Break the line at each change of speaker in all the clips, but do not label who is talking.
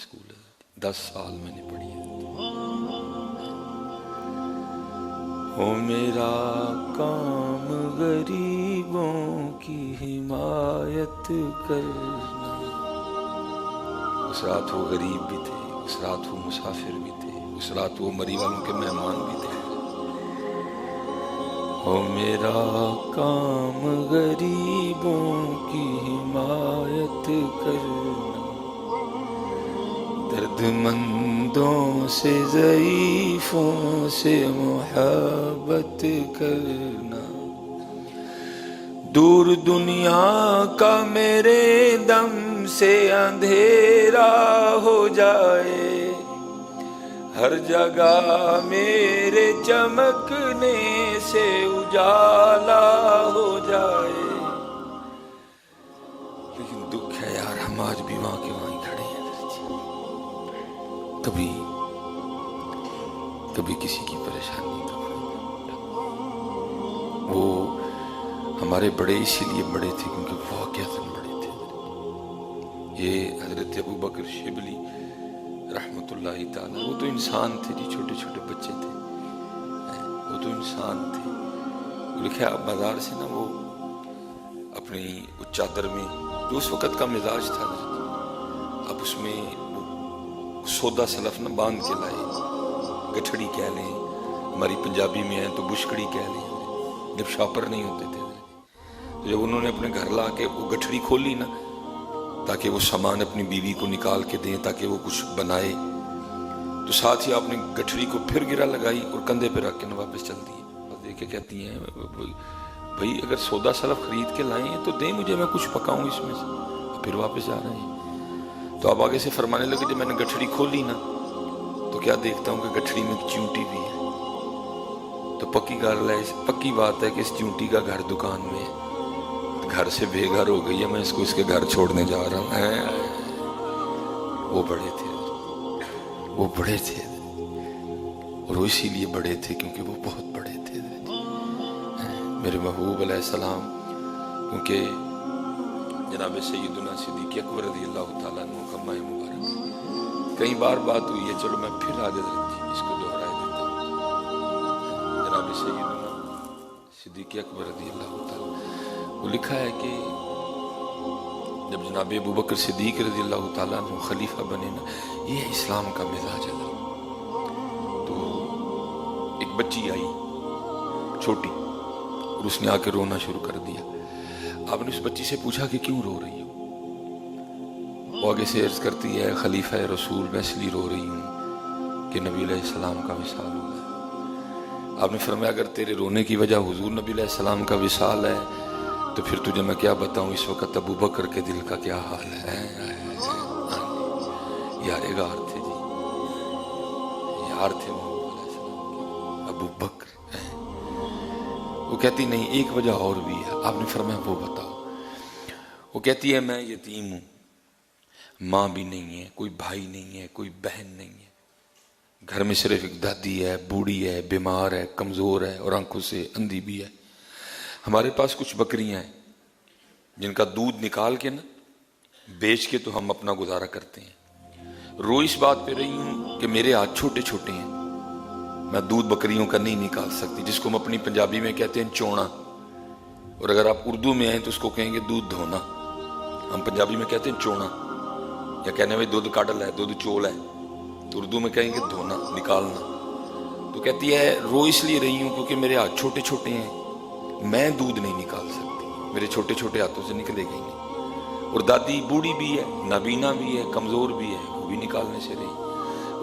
School ہے، 10 سال میں نے پڑھی ہے۔ او میرا کام غریبوں کی حمایت کرنا۔ اس رات وہ غریب بھی تھے، اس رات وہ مسافر بھی تھے، اس رات وہ مری والوں کے مہمان بھی تھے۔ او میرا کام غریبوں کی حمایت کرنا، درد مندوں سے ضعیفوں سے محبت کرنا، دور دنیا کا میرے دم سے اندھیرا ہو جائے، ہر جگہ میرے چمکنے سے اجالا ہو جائے۔ لیکن دکھ ہے یار، ہم آج بھی وہاں کے وہیں کھڑے ہیں۔ کبھی کسی کی پریشانی کا وہ ہمارے بڑے اسی لیے بڑے تھے کیونکہ واقعتاً بڑے تھے۔ یہ حضرت ابو بکر شبلی رحمۃ اللہ تعالی، وہ تو انسان تھے جی، چھوٹے چھوٹے بچے تھے، وہ تو انسان تھے۔ لکھا بازار سے نا وہ اپنی چادر میں جو اس وقت کا مزاج تھا، اب اس میں سودا سلف نہ باندھ کے لائے، گٹھڑی کہہ لیں، ہماری پنجابی میں ہیں تو بشکڑی کہہ لیں، جب شاپر نہیں ہوتے تھے، تو جب انہوں نے اپنے گھر لا کے وہ گٹھڑی کھولی نا تاکہ وہ سامان اپنی بیوی کو نکال کے دیں تاکہ وہ کچھ بنائے، تو ساتھ ہی آپ نے گٹھڑی کو پھر گرا لگائی اور کندھے پہ رکھ کے نہ واپس چل دی۔ اور دیکھ کے کہتی ہیں بھائی اگر سودا سلف خرید کے لائے ہیں تو دیں مجھے، میں کچھ پکاؤں اس میں سے، پھر واپس جا رہے ہیں۔ تو اب آگے سے فرمانے لگے جب میں نے گٹھڑی کھولی نا تو کیا دیکھتا ہوں کہ گٹھڑی میں ایک چونٹی بھی ہے، تو پکی بات ہے کہ اس چونٹی کا گھر دکان میں ہے، گھر سے بے گھر ہو گئی ہے، میں اس کو اس کے گھر چھوڑنے جا رہا ہوں۔ وہ بڑے تھے، وہ بڑے تھے، اور وہ اسی لیے بڑے تھے کیونکہ وہ بہت بڑے تھے میرے محبوب علیہ السلام۔ کیونکہ جناب سیدنا صدیق اکبر رضی اللہ تعالیٰ عنہ کا ماہ مبارک، کئی بار بات ہوئی ہے، چلو میں پھر آگے اس کو دہرائے دیتا ہوں۔ جناب سیدنا صدیق اکبر رضی اللہ تعالیٰ، وہ لکھا ہے کہ جب جناب ابو بکر صدیق رضی اللہ تعالیٰ عنہ خلیفہ بنے نا، یہ اسلام کا مزاج ہے، تو ایک بچی آئی چھوٹی اور اس نے آ کے رونا شروع کر دیا۔ آپ نے اس بچی سے پوچھا کہ کیوں رو رہی ہو؟ وہ آگے سے عرض کرتی ہے خلیفہ رسول میں اس لیے رو رہی ہوں کہ نبی علیہ السلام کا وصال ہو گیا۔ آپ نے فرمایا اگر تیرے رونے کی وجہ حضور نبی علیہ السلام کا وصال ہے تو پھر تجھے میں کیا بتاؤں اس وقت ابو بکر کے دل کا کیا حال ہے۔ یار غار تھے جی، یار تھے محمد علیہ السلام کے ابو بکر۔ وہ کہتی نہیں ایک وجہ اور بھی ہے۔ آپ نے فرمایا وہ بتاؤ۔ وہ کہتی ہے میں یتیم ہوں، ماں بھی نہیں ہے، کوئی بھائی نہیں ہے، کوئی بہن نہیں ہے، گھر میں صرف ایک دادی ہے، بوڑھی ہے، بیمار ہے، کمزور ہے اور آنکھوں سے اندھی بھی ہے۔ ہمارے پاس کچھ بکریاں ہیں جن کا دودھ نکال کے نا بیچ کے تو ہم اپنا گزارا کرتے ہیں۔ رو اس بات پہ رہی ہوں کہ میرے ہاتھ چھوٹے چھوٹے ہیں، میں دودھ بکریوں کا نہیں نکال سکتی، جس کو ہم اپنی پنجابی میں کہتے ہیں چونا، اور اگر آپ اردو میں آئیں تو اس کو کہیں گے دودھ دھونا، ہم پنجابی میں کہتے ہیں چونا، یا کہنے میں دودھ کاڈل ہے، دودھ چول ہے، تو اردو میں کہیں گے دھونا، نکالنا۔ تو کہتی ہے رو اس لیے رہی ہوں کیونکہ میرے ہاتھ چھوٹے چھوٹے ہیں، میں دودھ نہیں نکال سکتی، میرے چھوٹے چھوٹے ہاتھوں سے نکلے گا ہی نہیں، اور دادی بوڑھی بھی ہے، نابینا بھی ہے، کمزور بھی ہے، وہ بھی نکالنے سے رہی۔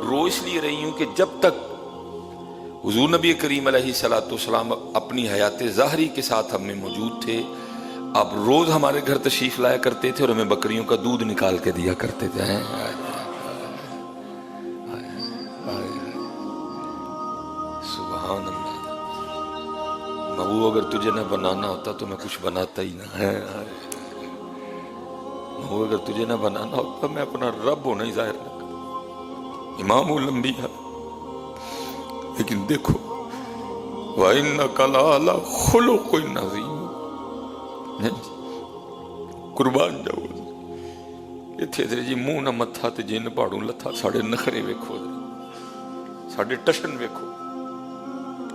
رو اس لیے رہی ہوں کہ جب تک حضور نبی کریم علیہ السلام اپنی حیات ظاہری کے ساتھ ہم میں موجود تھے، آپ روز ہمارے گھر تشریف لایا کرتے تھے اور ہمیں بکریوں کا دودھ نکال کے دیا کرتے تھے۔ سبحان اللہ۔ محبوب اگر تجھے نہ بنانا ہوتا تو میں کچھ بناتا ہی نہ ہے۔ محبوب اگر تجھے نہ بنانا ہوتا میں اپنا رب ہونا ہی ظاہر نہ کرتا، امام الانبیاء۔ لیکن دیکھو وَإِنَّكَ لَعَلَىٰ خُلُقٍ عَظِيمٍ، قربان جاؤ، ਇੱਥੇ ਤੇ ਜੀ ਮੂੰਹ ਨਾ ਮੱਥਾ ਤੇ ਜਿੰਨ ਪਹਾੜੋਂ ਲੱਥਾ। ਸਾਡੇ ਨਖਰੇ ਵੇਖੋ, ਸਾਡੇ ਟਸ਼ਨ ਵੇਖੋ,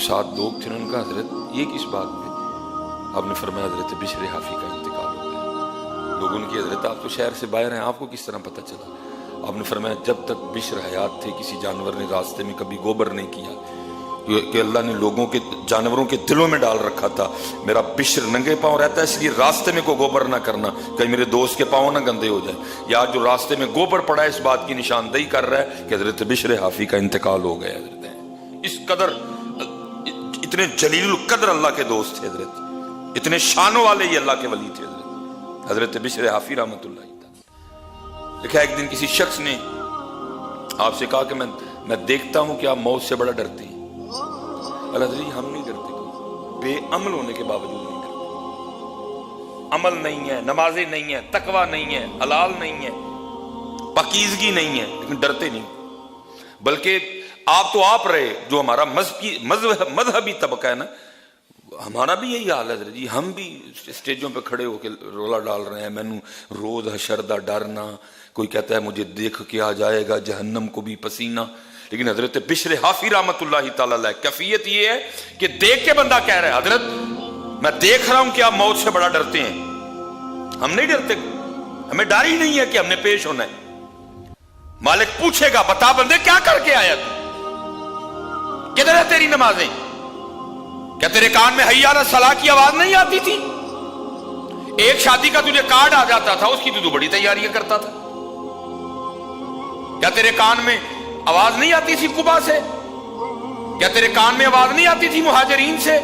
ساتھ لوگ تھے، ان کا حضرت یہ کس بات پہ؟ آپ نے فرمایا حضرت بشر حافی کا انتقال ہو گیا۔ لوگوں کی حضرت آپ تو شہر سے باہر ہیں، آپ کو کس طرح پتہ چلا؟ آپ نے فرمایا جب تک بشر حیات تھے کسی جانور نے راستے میں کبھی گوبر نہیں کیا، کہ اللہ نے لوگوں کے جانوروں کے دلوں میں ڈال رکھا تھا میرا بشر ننگے پاؤں رہتا ہے، اس لیے راستے میں کوئی گوبر نہ کرنا، کہیں میرے دوست کے پاؤں نہ گندے ہو جائیں۔ یا جو راستے میں گوبر پڑا ہے اس بات کی نشاندہی کر رہا ہے کہ حضرت بشر حافی کا انتقال ہو گیا۔ حضرت اس قدر اتنے جلیل القدر اللہ کے دوست تھے حضرت، اتنے شانوں والے یہ اللہ کے ولی تھے حضرت بشر حافی رحمۃ اللہ تعالی۔ دیکھا ایک دن کسی شخص نے آپ سے کہا کہ میں دیکھتا ہوں کہ آپ موت سے بڑا ڈرتے ہیں۔ اللہ جی ہم نہیں ڈرتے، بے عمل ہونے کے باوجود نہیں ڈرتے۔ عمل نہیں ہے، نمازیں نہیں ہیں، تقوی نہیں ہے، حلال نہیں ہے، پاکیزگی نہیں ہے، لیکن ڈرتے نہیں۔ بلکہ آپ تو آپ رہے، جو ہمارا مذہبی طبقہ ہے نا، ہمارا بھی یہی حال ہے حضرت جی۔ ہم بھی اسٹیجوں پہ کھڑے ہو کے رولا ڈال رہے ہیں، مینوں روز حشر دا ڈرنا، کوئی کہتا ہے مجھے دیکھ کے آ جائے گا جہنم کو بھی پسینہ۔ لیکن حضرت بشر حافی رحمۃ اللہ تعالی علیہ کیفیت یہ ہے کہ دیکھ کے بندہ کہہ رہا ہے حضرت میں دیکھ رہا ہوں کہ آپ موت سے بڑا ڈرتے ہیں، ہم نہیں ڈرتے، ہمیں ڈر ہی نہیں ہے کہ ہم نے پیش ہونا ہے۔ مالک پوچھے گا بتا بندے کیا کر کے آیا تو، کدھر ہے تیری نمازیں؟ کیا تیرے کان میں حی علی الصلاۃ کی آواز نہیں آتی تھی؟ ایک شادی کا تجھے کارڈ آ جاتا تھا، اس کی تو بڑی تیاریاں کرتا تھا۔ کیا تیرے کان میں آواز نہیں آتی تھی قبا سے؟ کیا تیرے کان میں آواز نہیں آتی تھی مہاجرین سے؟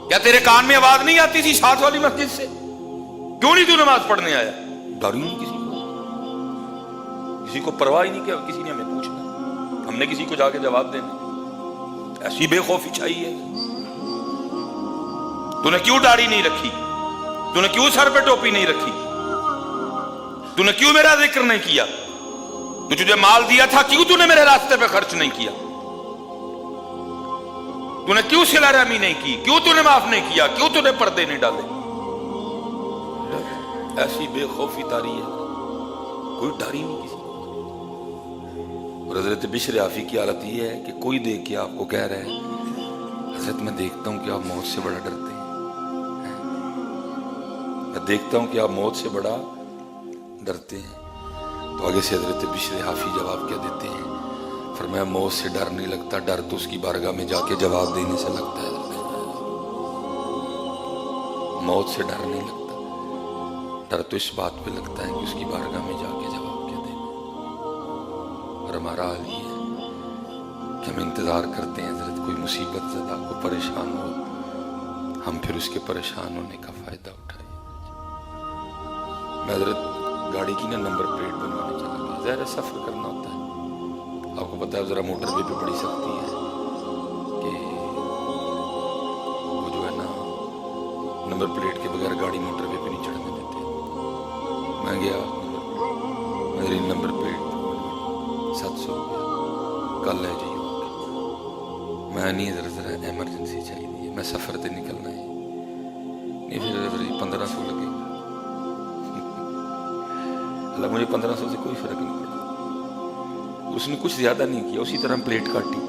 کیا تیرے کان میں آواز نہیں آتی تھی ساتھ والی مسجد سے؟ کیوں نہیں تو نماز پڑھنے آیا؟ ڈر ہی نہیں کسی کو پرواہ ہی نہیں کہ کسی نے ہمیں پوچھنا، ہم نے کسی کو جا کے جواب دینا۔ ایسی بے خوفی چاہیے۔ تو نے کیوں داڑھی نہیں رکھی؟ تو نے کیوں سر پہ ٹوپی نہیں رکھی؟ تو نے کیوں میرا ذکر نہیں کیا؟ تو تجھے مال دیا تھا، کیوں تو نے میرے راستے پہ خرچ نہیں کیا؟ تو نے کیوں صلہ رحمی نہیں کی؟ کیوں تو نے معاف نہیں کیا؟ کیوں تو نے پردے نہیں ڈالے؟ ایسی بے خوفی تاری ہے، کوئی ڈر ہی نہیں کسی کو۔ اور حضرت بشر حافی کی حالت یہ ہے کہ کوئی دیکھ کے آپ کو کہہ رہا ہے حضرت میں دیکھتا ہوں کہ آپ موت سے بڑا ڈرتے ہیں، میں دیکھتا ہوں کہ آپ موت سے بڑا ڈرتے ہیں۔ تو آگے سے حضرت بشر حافی جواب کیا دیتے ہیں؟ فرمایا موت سے ڈر نہیں لگتا، ڈر تو اس کی بارگاہ میں جا کے جواب دینے سے لگتا ہے۔ موت سے ڈر نہیں لگتا، ڈر تو اس بات پہ لگتا ہے کہ اس کی بارگاہ میں جا کے جواب کیا دینا۔ اور ہمارا حال یہ ہے کہ ہم انتظار کرتے ہیں حضرت کوئی مصیبت زدہ کو پریشان ہو، ہم پھر اس کے پریشان ہونے کا فائدہ اٹھائیں۔ میں حضرت گاڑی کی نمبر پلیٹ بنوانے چلا گیا، ظاہر ہے سفر کرنا ہوتا ہے، آپ کو پتا ہے ذرا موٹر وے پہ بڑی سختی ہے کہ وہ جو ہے نا نمبر پلیٹ کے بغیر گاڑی موٹر وے پہ نہیں چڑھنے دیتے۔ میں گیا میری نمبر پلیٹ 700 روپیہ، کل ہے جی میں نہیں ذرا ایمرجنسی چاہیے، میں سفر تے نکلنا ہے، نہیں پھر 1500 لگے گا۔ اللہ مجھے 1500 سے کوئی فرق نہیں پڑا، اس نے کچھ زیادہ نہیں کیا، اسی طرح پلیٹ کاٹی،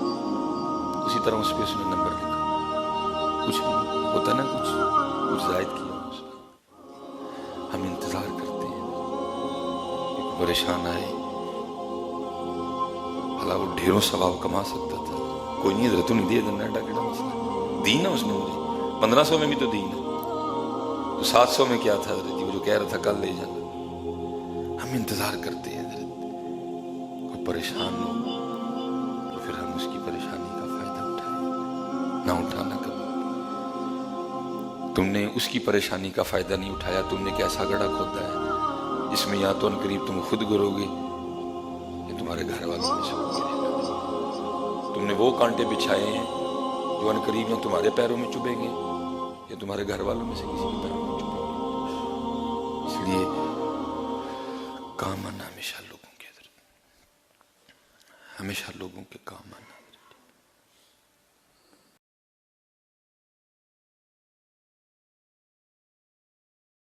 اسی طرح اس پہ اس نے نمبر لکھا، کچھ بھی ہوتا نا کچھ زائد کیا اس نے۔ ہم انتظار کرتے ہیں کہ پریشان آئے، بھلا وہ ڈھیروں ثواب کما سکتا تھا، کوئی نہیں حضرت نہیں دے دینا ڈاکڑا مسئلہ، دین ہے اس نے مجھے 1500 میں بھی تو دین ہے، تو 700 میں کیا تھا حضرت وہ جو کہہ رہا تھا کل لے جانا۔ ہم انتظار کرتے ہیں حضرت کوئی پریشان ہو تو پھر ہم اس کی پریشانی کا فائدہ اٹھائیں، نہ اٹھانا کبھی۔ تم نے اس کی پریشانی کا فائدہ نہیں اٹھایا، تم نے کیسا گڑھا کھودا ہے جس میں یا تو ان قریب تم خود گرو گے یا تمہارے گھر والوں میں سے کوئی گرے گا۔ تم نے وہ کانٹے بچھائے ہیں جو ان قریب یا تمہارے پیروں میں چبھیں گے یا تمہارے گھر والوں میں سے کسی کے پیروں میں چبھیں گے۔ اس لیے کام آنا ہمیشہ لوگوں کے کام آنا۔